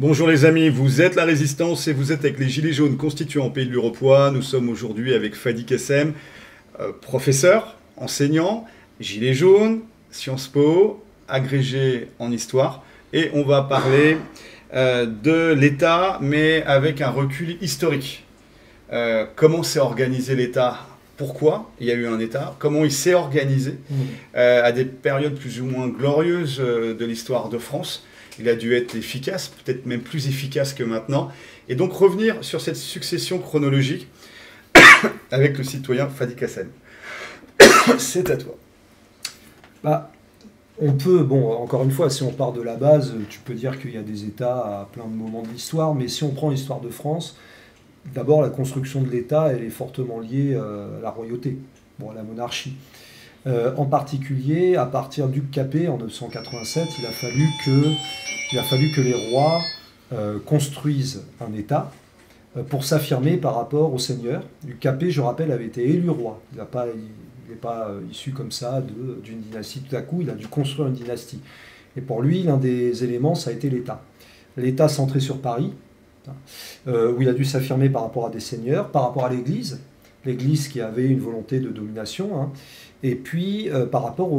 Bonjour les amis, vous êtes la Résistance et vous êtes avec les Gilets jaunes constituants en Pays de l'Uropoix. Nous sommes aujourd'hui avec Fadi Kassem, professeur, enseignant, Gilets jaunes, Sciences Po, agrégé en histoire. Et on va parler de l'État, mais avec un recul historique. Comment s'est organisé l'État? Pourquoi il y a eu un État? Comment il s'est organisé à des périodes plus ou moins glorieuses de l'histoire de France? Il a dû être efficace, peut-être même plus efficace que maintenant. Et donc revenir sur cette succession chronologique avec le citoyen Fadi Kassem. C'est à toi. Bah, on peut, bon, encore une fois, si on part de la base, tu peux dire qu'il y a des États à plein de moments de l'histoire, mais si on prend l'histoire de France, d'abord la construction de l'État, elle est fortement liée à la royauté, bon, à la monarchie. En particulier, à partir du Capet en 987, il a fallu que les rois construisent un État pour s'affirmer par rapport au seigneur. Du Capet, je rappelle, avait été élu roi. Il n'est pas issu comme ça d'une dynastie tout à coup, il a dû construire une dynastie. Et pour lui, l'un des éléments, ça a été l'État. L'État centré sur Paris, où il a dû s'affirmer par rapport à des seigneurs, par rapport à l'Église, l'Église qui avait une volonté de domination, hein, et puis par rapport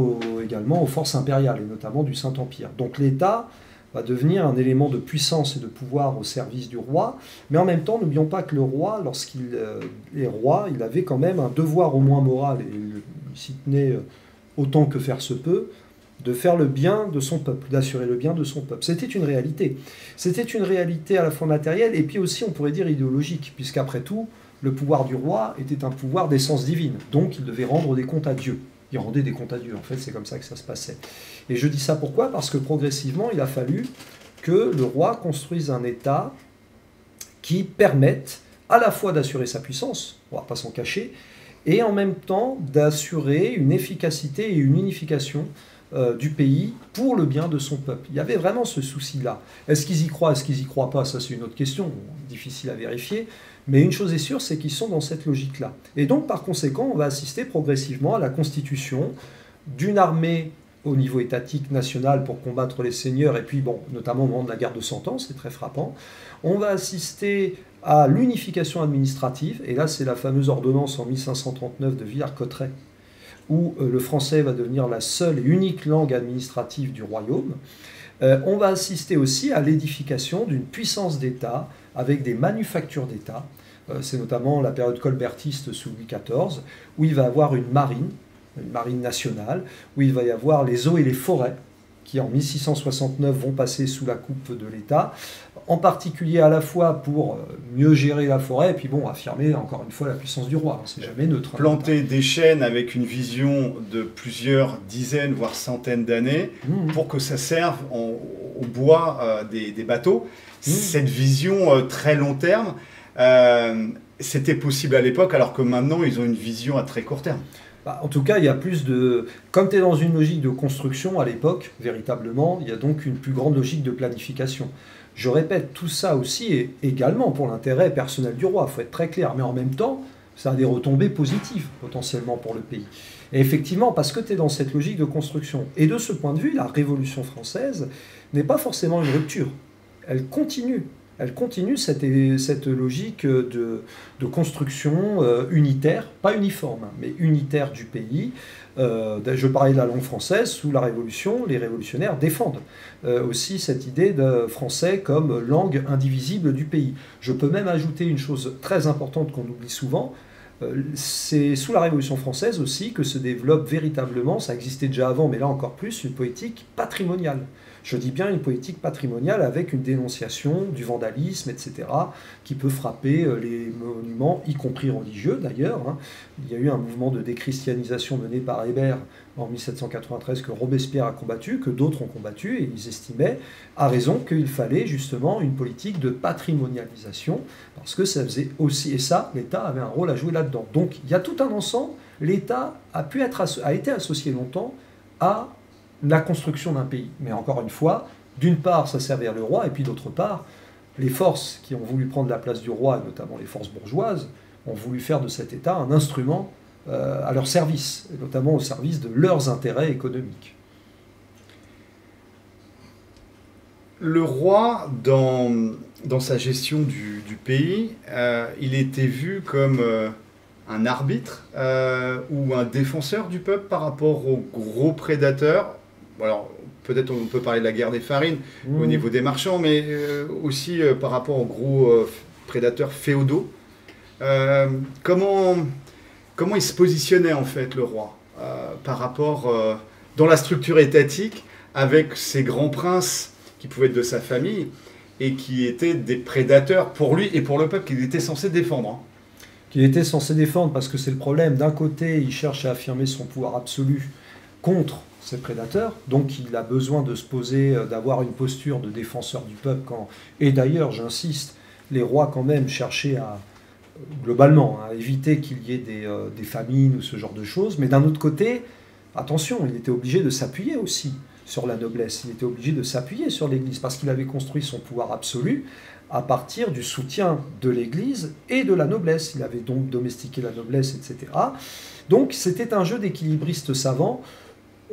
également aux forces impériales, et notamment du Saint-Empire. Donc l'État va devenir un élément de puissance et de pouvoir au service du roi, mais en même temps, n'oublions pas que le roi, lorsqu'il est roi, il avait quand même un devoir au moins moral, et il s'y tenait autant que faire se peut, de faire le bien de son peuple, d'assurer le bien de son peuple. C'était une réalité. C'était une réalité à la fois matérielle, et puis aussi, on pourrait dire, idéologique, puisqu'après tout, le pouvoir du roi était un pouvoir d'essence divine, donc il devait rendre des comptes à Dieu. Il rendait des comptes à Dieu, en fait, c'est comme ça que ça se passait. Et je dis ça pourquoi? Parce que progressivement, il a fallu que le roi construise un État qui permette à la fois d'assurer sa puissance, on ne va pas s'en cacher, et en même temps d'assurer une efficacité et une unification du pays pour le bien de son peuple. Il y avait vraiment ce souci-là. Est-ce qu'ils y croient, est-ce qu'ils y croient pas? Ça, c'est une autre question, difficile à vérifier. Mais une chose est sûre, c'est qu'ils sont dans cette logique-là. Et donc, par conséquent, on va assister progressivement à la constitution d'une armée au niveau étatique national pour combattre les seigneurs, et puis, bon, notamment au moment de la guerre de Cent Ans, c'est très frappant. On va assister à l'unification administrative, et là, c'est la fameuse ordonnance en 1539 de Villers-Cotterêts, où le français va devenir la seule et unique langue administrative du royaume. On va assister aussi à l'édification d'une puissance d'État avec des manufactures d'État. C'est notamment la période colbertiste sous Louis XIV, où il va y avoir une marine nationale, où il va y avoir les eaux et les forêts, qui en 1669 vont passer sous la coupe de l'État, en particulier à la fois pour mieux gérer la forêt, et puis bon, affirmer encore une fois la puissance du roi, c'est jamais neutre. Planter des chênes avec une vision de plusieurs dizaines, voire centaines d'années, pour que ça serve au bois des bateaux. Cette vision très long terme, c'était possible à l'époque, alors que maintenant, ils ont une vision à très court terme. En tout cas, il y a plus de... Comme tu es dans une logique de construction à l'époque, véritablement, il y a donc une plus grande logique de planification. Je répète, tout ça aussi est également pour l'intérêt personnel du roi, il faut être très clair, mais en même temps, ça a des retombées positives potentiellement pour le pays. Et effectivement, parce que tu es dans cette logique de construction. Et de ce point de vue, la Révolution française n'est pas forcément une rupture. Elle continue. Elle continue cette logique de construction unitaire, pas uniforme, mais unitaire du pays. Je parlais de la langue française, sous la Révolution, les révolutionnaires défendent aussi cette idée de français comme langue indivisible du pays. Je peux même ajouter une chose très importante qu'on oublie souvent, c'est sous la Révolution française aussi que se développe véritablement, ça existait déjà avant, mais là encore plus, une politique patrimoniale. Je dis bien une politique patrimoniale avec une dénonciation du vandalisme, etc., qui peut frapper les monuments, y compris religieux d'ailleurs. Hein. Il y a eu un mouvement de déchristianisation mené par Hébert en 1793 que Robespierre a combattu, que d'autres ont combattu, et ils estimaient, à raison, qu'il fallait justement une politique de patrimonialisation, parce que ça faisait aussi, et ça, l'État avait un rôle à jouer là-dedans. Donc il y a tout un ensemble, l'État a été associé longtemps à la construction d'un pays. Mais encore une fois, d'une part, ça servait le roi, et puis d'autre part, les forces qui ont voulu prendre la place du roi, et notamment les forces bourgeoises, ont voulu faire de cet État un instrument à leur service, et notamment au service de leurs intérêts économiques. Le roi, dans sa gestion du pays, il était vu comme un arbitre ou un défenseur du peuple par rapport aux gros prédateurs. Alors, peut-être on peut parler de la guerre des farines au niveau des marchands, mais aussi par rapport aux gros prédateurs féodaux. Comment il se positionnait en fait le roi par rapport dans la structure étatique avec ces grands princes qui pouvaient être de sa famille et qui étaient des prédateurs pour lui et pour le peuple qu'il était censé défendre. Hein. Qu'il était censé défendre, parce que c'est le problème. D'un côté, il cherche à affirmer son pouvoir absolu contre ses prédateurs, donc il a besoin de se poser, d'avoir une posture de défenseur du peuple. Et d'ailleurs, j'insiste, les rois quand même cherchaient à, globalement, à éviter qu'il y ait des famines ou ce genre de choses, mais d'un autre côté, attention, il était obligé de s'appuyer aussi sur la noblesse, il était obligé de s'appuyer sur l'Église, parce qu'il avait construit son pouvoir absolu à partir du soutien de l'Église et de la noblesse. Il avait donc domestiqué la noblesse, etc. Donc c'était un jeu d'équilibriste savant.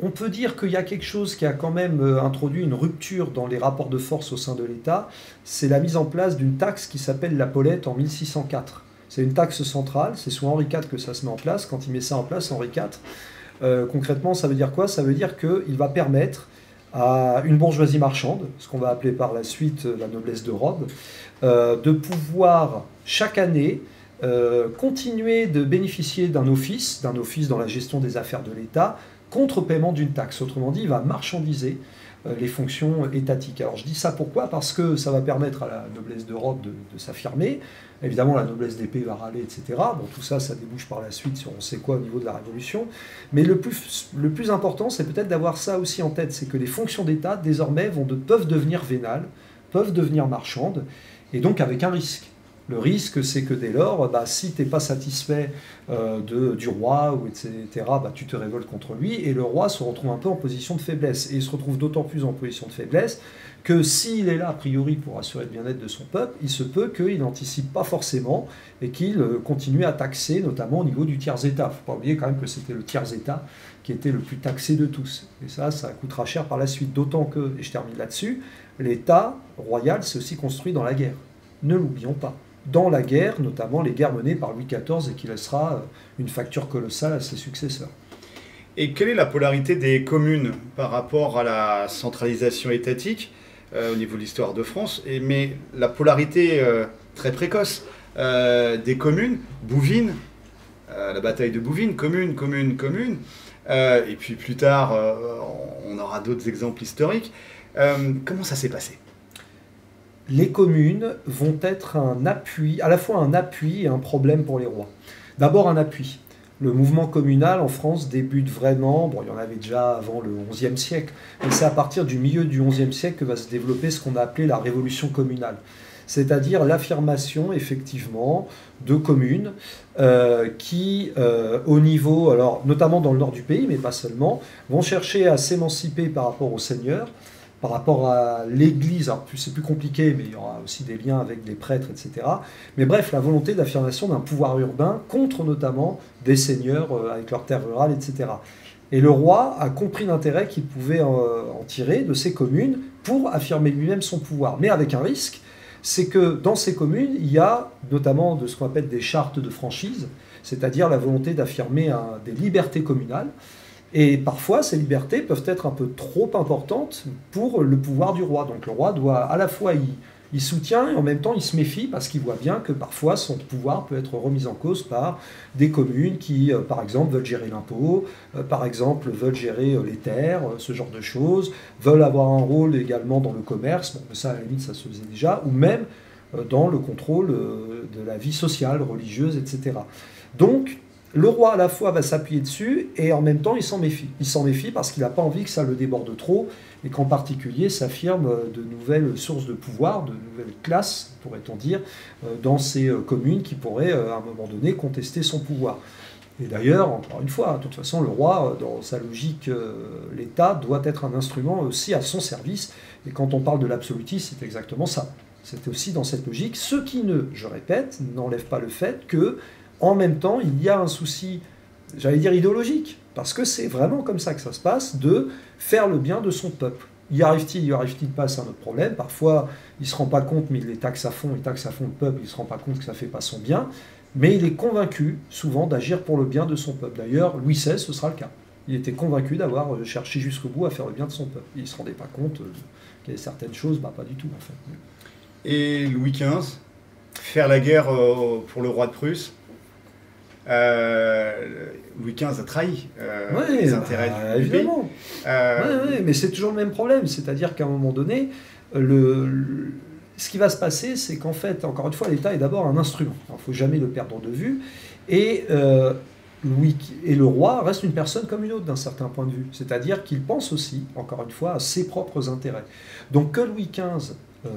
On peut dire qu'il y a quelque chose qui a quand même introduit une rupture dans les rapports de force au sein de l'État, c'est la mise en place d'une taxe qui s'appelle la Paulette en 1604. C'est une taxe centrale, c'est sous Henri IV que ça se met en place. Quand il met ça en place, Henri IV, concrètement, ça veut dire quoi? Ça veut dire qu'il va permettre à une bourgeoisie marchande, ce qu'on va appeler par la suite la noblesse de robe, de pouvoir chaque année continuer de bénéficier d'un office dans la gestion des affaires de l'État, contre paiement d'une taxe. Autrement dit, il va marchandiser les fonctions étatiques. Alors je dis ça pourquoi? Parce que ça va permettre à la noblesse de robe de s'affirmer. Évidemment, la noblesse d'épée va râler, etc. Bon, tout ça, ça débouche par la suite sur on sait quoi au niveau de la Révolution. Mais le plus important, c'est peut-être d'avoir ça aussi en tête, c'est que les fonctions d'État, désormais, peuvent devenir vénales, peuvent devenir marchandes, et donc avec un risque. Le risque, c'est que dès lors, si tu n'es pas satisfait du roi, ou etc., tu te révoltes contre lui, et le roi se retrouve un peu en position de faiblesse. Et il se retrouve d'autant plus en position de faiblesse que s'il est là, a priori, pour assurer le bien-être de son peuple, il se peut qu'il n'anticipe pas forcément et qu'il continue à taxer, notamment au niveau du tiers-État. Il ne faut pas oublier quand même que c'était le tiers-État qui était le plus taxé de tous. Et ça coûtera cher par la suite. D'autant que, et je termine là-dessus, l'État royal s'est aussi construit dans la guerre. Ne l'oublions pas. Dans la guerre, notamment les guerres menées par Louis XIV et qui laissera une facture colossale à ses successeurs. Et quelle est la polarité des communes par rapport à la centralisation étatique au niveau de l'histoire de France, mais la polarité très précoce des communes, Bouvines, la bataille de Bouvines, commune, et puis plus tard, on aura d'autres exemples historiques. Comment ça s'est passé? Les communes vont être un appui, à la fois un appui et un problème pour les rois. D'abord un appui. Le mouvement communal en France débute vraiment, il y en avait déjà avant le XIe siècle, mais c'est à partir du milieu du XIe siècle que va se développer ce qu'on a appelé la révolution communale. C'est-à-dire l'affirmation, effectivement, de communes qui, au niveau, alors, notamment dans le nord du pays, mais pas seulement, vont chercher à s'émanciper par rapport aux seigneurs, par rapport à l'Église. Alors, c'est plus compliqué, mais il y aura aussi des liens avec des prêtres, etc. Mais bref, la volonté d'affirmation d'un pouvoir urbain contre notamment des seigneurs avec leurs terres rurales, etc. Et le roi a compris l'intérêt qu'il pouvait en tirer de ces communes pour affirmer lui-même son pouvoir. Mais avec un risque, c'est que dans ces communes, il y a notamment de ce qu'on appelle des chartes de franchise, c'est-à-dire la volonté d'affirmer des libertés communales. Et parfois, ces libertés peuvent être un peu trop importantes pour le pouvoir du roi. Donc le roi doit, à la fois, il soutient et en même temps, il se méfie parce qu'il voit bien que parfois, son pouvoir peut être remis en cause par des communes qui, par exemple, veulent gérer l'impôt, par exemple, veulent gérer les terres, ce genre de choses, veulent avoir un rôle également dans le commerce, bon, ça, à la limite, ça se faisait déjà, ou même dans le contrôle de la vie sociale, religieuse, etc. Donc, le roi, à la fois, va s'appuyer dessus et en même temps, il s'en méfie. Il s'en méfie parce qu'il n'a pas envie que ça le déborde trop et qu'en particulier s'affirment de nouvelles sources de pouvoir, de nouvelles classes, pourrait-on dire, dans ces communes qui pourraient, à un moment donné, contester son pouvoir. Et d'ailleurs, encore une fois, de toute façon, le roi, dans sa logique, l'État doit être un instrument aussi à son service. Et quand on parle de l'absolutisme, c'est exactement ça. C'est aussi dans cette logique, ce qui ne, je répète, n'enlève pas le fait que en même temps, il y a un souci, j'allais dire idéologique, parce que c'est vraiment comme ça que ça se passe, de faire le bien de son peuple. Y arrive-t-il pas, c'est un autre problème. Parfois, il ne se rend pas compte, mais il les taxe à fond, le peuple, il ne se rend pas compte que ça ne fait pas son bien. Mais il est convaincu, souvent, d'agir pour le bien de son peuple. D'ailleurs, Louis XVI, ce sera le cas. Il était convaincu d'avoir cherché jusqu'au bout à faire le bien de son peuple. Il ne se rendait pas compte qu'il y avait certaines choses, pas du tout, en fait. Et Louis XV, faire la guerre pour le roi de Prusse, Louis XV a trahi les intérêts du pays. Évidemment. Mais c'est toujours le même problème. C'est-à-dire qu'à un moment donné, ce qui va se passer, c'est qu'en fait, encore une fois, l'État est d'abord un instrument. Il ne faut jamais le perdre de vue. Et le roi reste une personne comme une autre d'un certain point de vue. C'est-à-dire qu'il pense aussi, encore une fois, à ses propres intérêts. Donc que Louis XV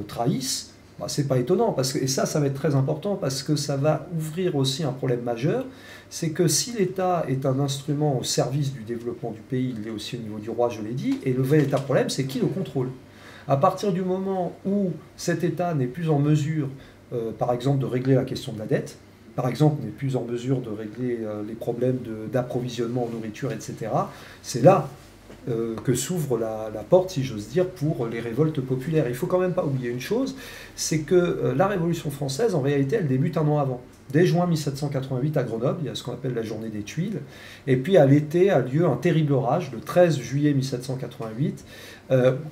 trahisse, c'est pas étonnant, et ça va être très important, parce que ça va ouvrir aussi un problème majeur, c'est que si l'État est un instrument au service du développement du pays, il l'est aussi au niveau du roi, je l'ai dit, et le véritable problème, c'est qui le contrôle. À partir du moment où cet État n'est plus en mesure, par exemple, de régler la question de la dette, par exemple, n'est plus en mesure de régler les problèmes d'approvisionnement en nourriture, etc., c'est là que s'ouvre la porte, si j'ose dire, pour les révoltes populaires. Il ne faut quand même pas oublier une chose, c'est que la Révolution française, en réalité, elle débute un an avant. Dès juin 1788 à Grenoble, il y a ce qu'on appelle la journée des Tuiles. Et puis à l'été a lieu un terrible orage, le 13 juillet 1788,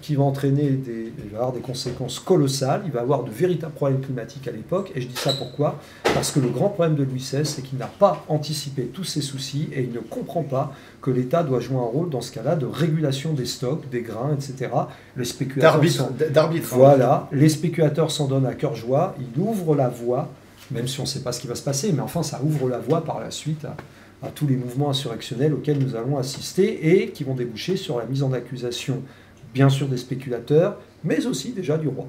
qui va entraîner il va avoir des conséquences colossales. Il va avoir de véritables problèmes climatiques à l'époque. Et je dis ça pourquoi ? Parce que le grand problème de Louis XVI, c'est qu'il n'a pas anticipé tous ces soucis et il ne comprend pas que l'État doit jouer un rôle dans ce cas-là de régulation des stocks, des grains, etc. Les spéculateurs d'arbitre. Voilà, les spéculateurs s'en donnent à cœur joie. Il ouvre la voie, même si on ne sait pas ce qui va se passer, mais enfin ça ouvre la voie par la suite à tous les mouvements insurrectionnels auxquels nous allons assister et qui vont déboucher sur la mise en accusation, bien sûr, des spéculateurs, mais aussi déjà du roi.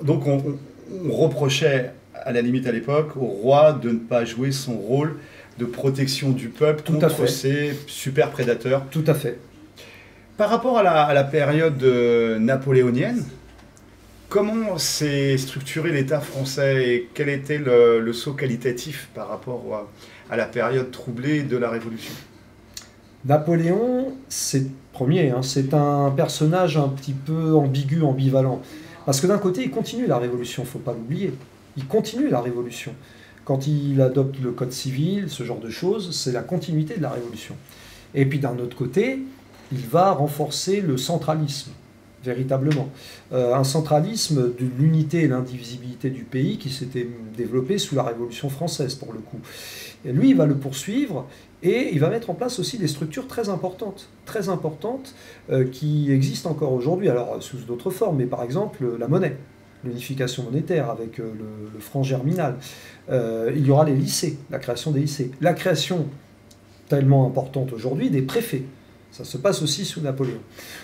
Donc on reprochait à la limite à l'époque au roi de ne pas jouer son rôle de protection du peuple contre ces super prédateurs. Tout à fait. Par rapport à la période napoléonienne, comment s'est structuré l'État français et quel était le saut qualitatif par rapport à la période troublée de la Révolution ? Napoléon, c'est un personnage un petit peu ambigu, ambivalent. Parce que d'un côté, il continue la Révolution, il ne faut pas l'oublier. Il continue la Révolution. Quand il adopte le Code civil, ce genre de choses, c'est la continuité de la Révolution. Et puis d'un autre côté, il va renforcer le centralisme, véritablement. Un centralisme de l'unité et l'indivisibilité du pays qui s'était développé sous la Révolution française, pour le coup. Et lui, il va le poursuivre et il va mettre en place aussi des structures très importantes qui existent encore aujourd'hui, alors sous d'autres formes, mais par exemple la monnaie, l'unification monétaire avec le franc germinal. Il y aura les lycées, la création des lycées. La création, tellement importante aujourd'hui, des préfets. Ça se passe aussi sous Napoléon.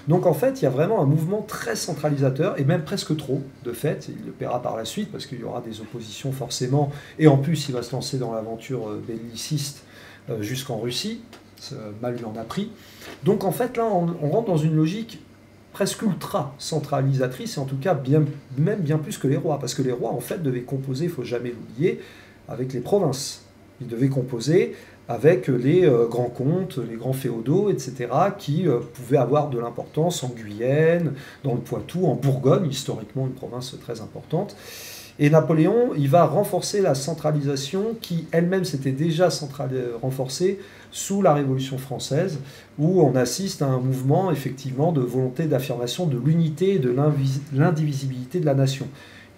Donc en fait, il y a vraiment un mouvement très centralisateur, et même presque trop, de fait. Il le paiera par la suite, parce qu'il y aura des oppositions forcément. Et en plus, il va se lancer dans l'aventure belliciste jusqu'en Russie. Mal lui en a pris. Donc en fait, là, on rentre dans une logique presque ultra centralisatrice, et en tout cas même bien plus que les rois. Parce que les rois, en fait, devaient composer, il ne faut jamais l'oublier, avec les provinces. Ils devaient composer avec les grands comtes, les grands féodaux, etc., qui pouvaient avoir de l'importance en Guyenne, dans le Poitou, en Bourgogne, historiquement une province très importante. Et Napoléon, il va renforcer la centralisation qui, elle-même, s'était déjà renforcée sous la Révolution française, où on assiste à un mouvement, effectivement, de volonté d'affirmation de l'unité et de l'indivisibilité de la nation.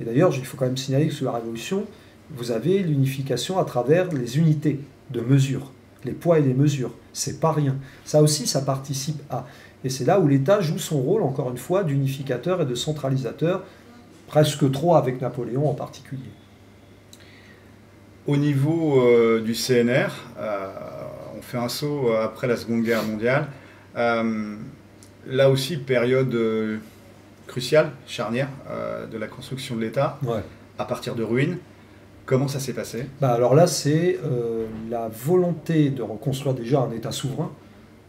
Et d'ailleurs, il faut quand même signaler que sous la Révolution, vous avez l'unification à travers les unités de mesure, les poids et les mesures. C'est pas rien. Ça aussi, ça participe à. Et c'est là où l'État joue son rôle, encore une fois, d'unificateur et de centralisateur, presque trop avec Napoléon en particulier. Au niveau du CNR, on fait un saut après la Seconde Guerre mondiale. Là aussi, période cruciale, charnière de la construction de l'État, à partir de ruines. Comment ça s'est passé ? Alors là, c'est la volonté de reconstruire déjà un État souverain,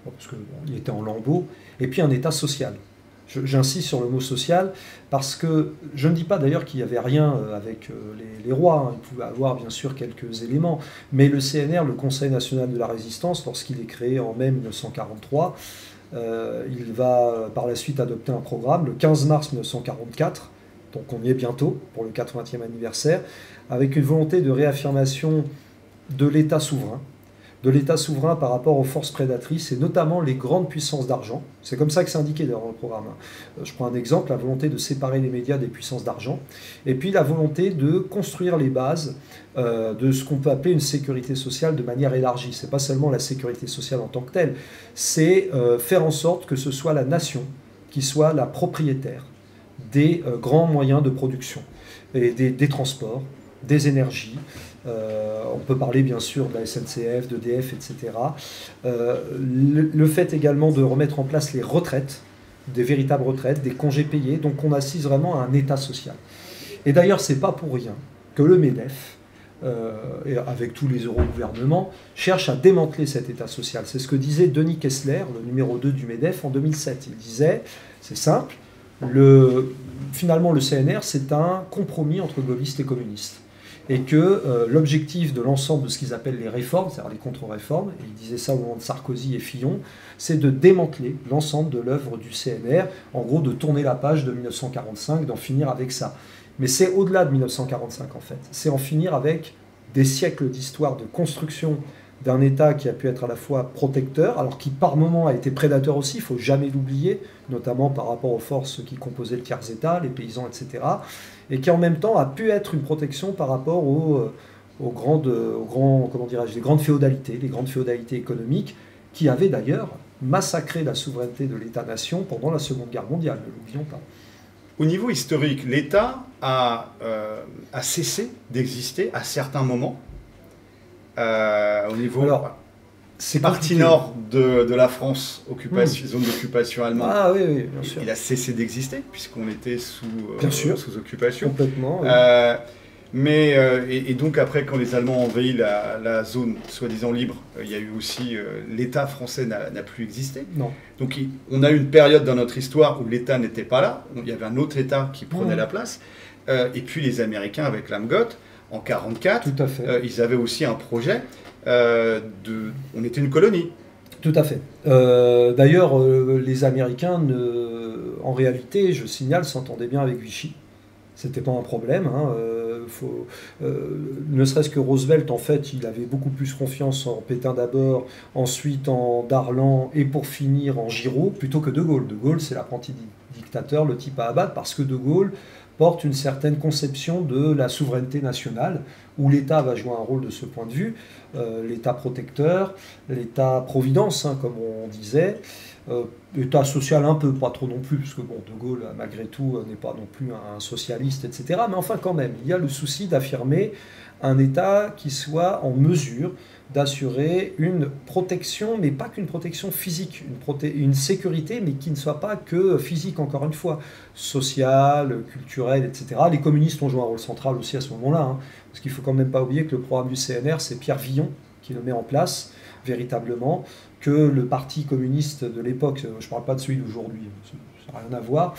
parce qu'il était en lambeaux, et puis un État social. J'insiste sur le mot social, parce que je ne dis pas d'ailleurs qu'il n'y avait rien avec les rois, hein. Il pouvait avoir bien sûr quelques éléments, mais le CNR, le Conseil national de la résistance, lorsqu'il est créé en mai 1943, Il va par la suite adopter un programme le 15 mars 1944, donc on y est bientôt pour le 80e anniversaire, avec une volonté de réaffirmation de l'État souverain par rapport aux forces prédatrices et notamment les grandes puissances d'argent. C'est comme ça que c'est indiqué dans le programme. Je prends un exemple, la volonté de séparer les médias des puissances d'argent, et puis la volonté de construire les bases de ce qu'on peut appeler une sécurité sociale de manière élargie. Ce n'est pas seulement la sécurité sociale en tant que telle, c'est faire en sorte que ce soit la nation qui soit la propriétaire des grands moyens de production, et des transports, des énergies. On peut parler bien sûr de la SNCF, d'EDF, etc. Le fait également de remettre en place les retraites, des véritables retraites, des congés payés, donc on assiste vraiment à un État social. Et d'ailleurs, c'est pas pour rien que le MEDEF, et avec tous les eurogouvernements, cherche à démanteler cet État social. C'est ce que disait Denis Kessler, le numéro 2 du MEDEF, en 2007. Il disait, c'est simple, finalement le CNR, c'est un compromis entre gaullistes et communistes. Et que l'objectif de l'ensemble de ce qu'ils appellent les réformes, c'est-à-dire les contre-réformes, et il disait ça au moment de Sarkozy et Fillon, c'est de démanteler l'ensemble de l'œuvre du CNR, en gros de tourner la page de 1945, d'en finir avec ça. Mais c'est au-delà de 1945 en fait, c'est en finir avec des siècles d'histoire de construction d'un État qui a pu être à la fois protecteur, alors qui par moments a été prédateur aussi, il ne faut jamais l'oublier, notamment par rapport aux forces qui composaient le tiers-État, les paysans, etc., et qui en même temps a pu être une protection par rapport les grandes féodalités, les grandes féodalités économiques, qui avaient d'ailleurs massacré la souveraineté de l'État-nation pendant la Seconde Guerre mondiale, ne l'oublions pas. Au niveau historique, l'État a cessé d'exister à certains moments. Au niveau partie nord de la France, zone d'occupation allemande, oui, bien sûr. Il a cessé d'exister puisqu'on était sous occupation. Complètement. Oui. Et donc après, quand les Allemands ont envahi la zone soi-disant libre, il y a eu aussi l'État français n'a plus existé. Non. Donc on a eu une période dans notre histoire où l'État n'était pas là. Il y avait un autre État qui prenait la place. Et puis les Américains avec l'AMGOT en 1944, tout à fait. Ils avaient aussi un projet on était une colonie. Tout à fait. D'ailleurs, les Américains, en réalité, je signale, s'entendaient bien avec Vichy. C'était pas un problème. Ne serait-ce que Roosevelt, en fait, il avait beaucoup plus confiance en Pétain d'abord, ensuite en Darlan et pour finir en Giraud, plutôt que De Gaulle. De Gaulle, c'est l'apprenti dictateur, le type à abattre, parce que De Gaulle porte une certaine conception de la souveraineté nationale, où l'État va jouer un rôle de ce point de vue, l'État protecteur, l'État-providence, comme on disait, État social un peu, pas trop non plus, parce que bon, De Gaulle, malgré tout, n'est pas non plus un socialiste, etc. Mais enfin, quand même, il y a le souci d'affirmer un État qui soit en mesure d'assurer une protection, mais pas qu'une protection physique, une sécurité, mais qui ne soit pas que physique, encore une fois, sociale, culturelle, etc. Les communistes ont joué un rôle central aussi à ce moment-là, parce qu'il ne faut quand même pas oublier que le programme du CNR, c'est Pierre Villon qui le met en place, véritablement, que le parti communiste de l'époque, je ne parle pas de celui d'aujourd'hui, ça n'a rien à voir,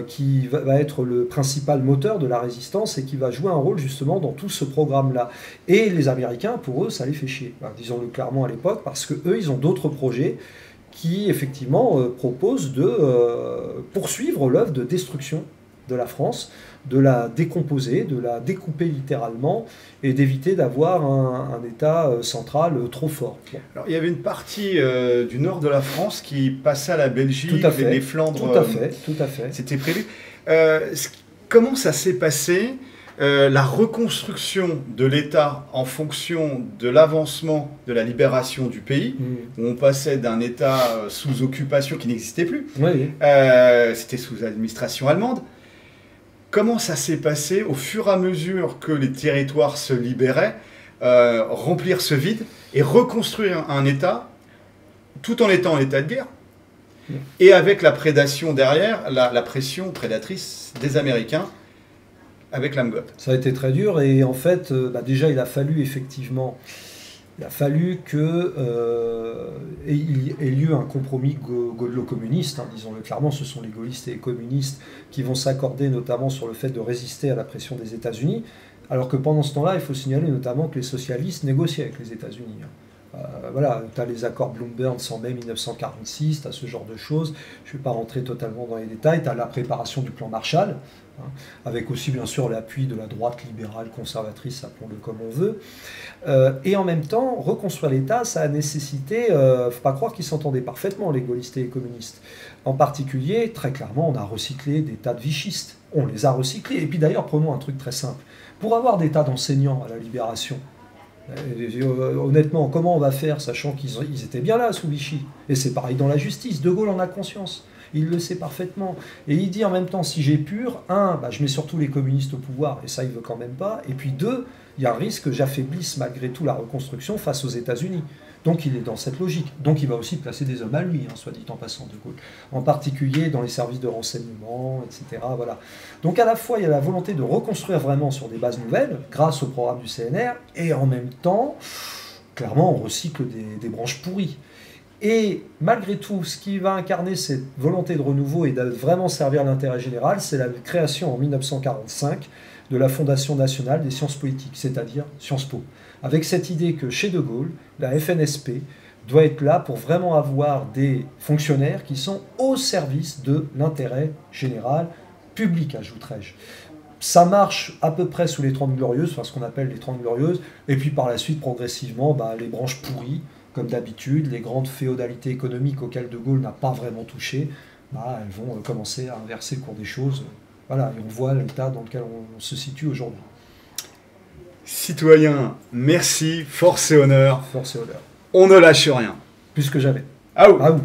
qui va être le principal moteur de la résistance et qui va jouer un rôle justement dans tout ce programme-là. Et les Américains, pour eux, ça les fait chier, disons-le clairement à l'époque, parce qu'eux, ils ont d'autres projets qui, effectivement, proposent de poursuivre l'œuvre de destruction de la France, de la décomposer, de la découper littéralement et d'éviter d'avoir un État central trop fort. Bon. Alors, il y avait une partie du nord de la France qui passait à la Belgique, les Flandres. Tout à fait. C'était prévu. Comment ça s'est passé la reconstruction de l'État en fonction de l'avancement de la libération du pays, où on passait d'un État sous occupation qui n'existait plus, c'était sous administration allemande. Comment ça s'est passé au fur et à mesure que les territoires se libéraient, remplir ce vide et reconstruire un État tout en étant en état de guerre et avec la prédation derrière, la pression prédatrice des Américains avec l'AMGOT. Ça a été très dur et en fait, déjà il a fallu effectivement... Il a fallu qu'il ait lieu un compromis gaullo-communiste, disons-le clairement, ce sont les gaullistes et les communistes qui vont s'accorder notamment sur le fait de résister à la pression des États-Unis, alors que pendant ce temps-là, il faut signaler notamment que les socialistes négociaient avec les États-Unis. Voilà, tu as les accords Bloomberg en mai 1946, tu as ce genre de choses. Je ne vais pas rentrer totalement dans les détails. Tu as la préparation du plan Marshall, hein, avec aussi bien sûr l'appui de la droite libérale, conservatrice, appelons-le comme on veut. Et en même temps, reconstruire l'État, ça a nécessité, il ne faut pas croire qu'ils s'entendaient parfaitement, les gaullistes et les communistes. En particulier, très clairement, on a recyclé des tas de vichistes. On les a recyclés. Et puis d'ailleurs, prenons un truc très simple. Pour avoir des tas d'enseignants à la Libération, honnêtement, comment on va faire, sachant qu'ils étaient bien là sous Vichy? Et c'est pareil dans la justice. De Gaulle en a conscience. Il le sait parfaitement. Et il dit en même temps, si j'épure, je mets surtout les communistes au pouvoir, et ça, il veut quand même pas. Et puis deux, il y a un risque que j'affaiblisse malgré tout la reconstruction face aux États-Unis. Donc il est dans cette logique. Donc il va aussi placer des hommes à lui, soit dit en passant, de Gaulle. En particulier dans les services de renseignement, etc. Voilà. Donc à la fois, il y a la volonté de reconstruire vraiment sur des bases nouvelles, grâce au programme du CNR, et en même temps, clairement, on recycle des branches pourries. Et malgré tout, ce qui va incarner cette volonté de renouveau et de vraiment servir l'intérêt général, c'est la création en 1945 de la Fondation nationale des sciences politiques, c'est-à-dire Sciences Po. Avec cette idée que chez De Gaulle, la FNSP doit être là pour vraiment avoir des fonctionnaires qui sont au service de l'intérêt général, public, ajouterais-je. Ça marche à peu près sous les 30 Glorieuses, enfin ce qu'on appelle les 30 Glorieuses, et puis par la suite, progressivement, les branches pourries, comme d'habitude, les grandes féodalités économiques auxquelles De Gaulle n'a pas vraiment touché, elles vont commencer à inverser le cours des choses. Voilà, et on voit l'état dans lequel on se situe aujourd'hui. Citoyens, merci, force et honneur. Force et honneur. On ne lâche rien. Plus que jamais. À vous.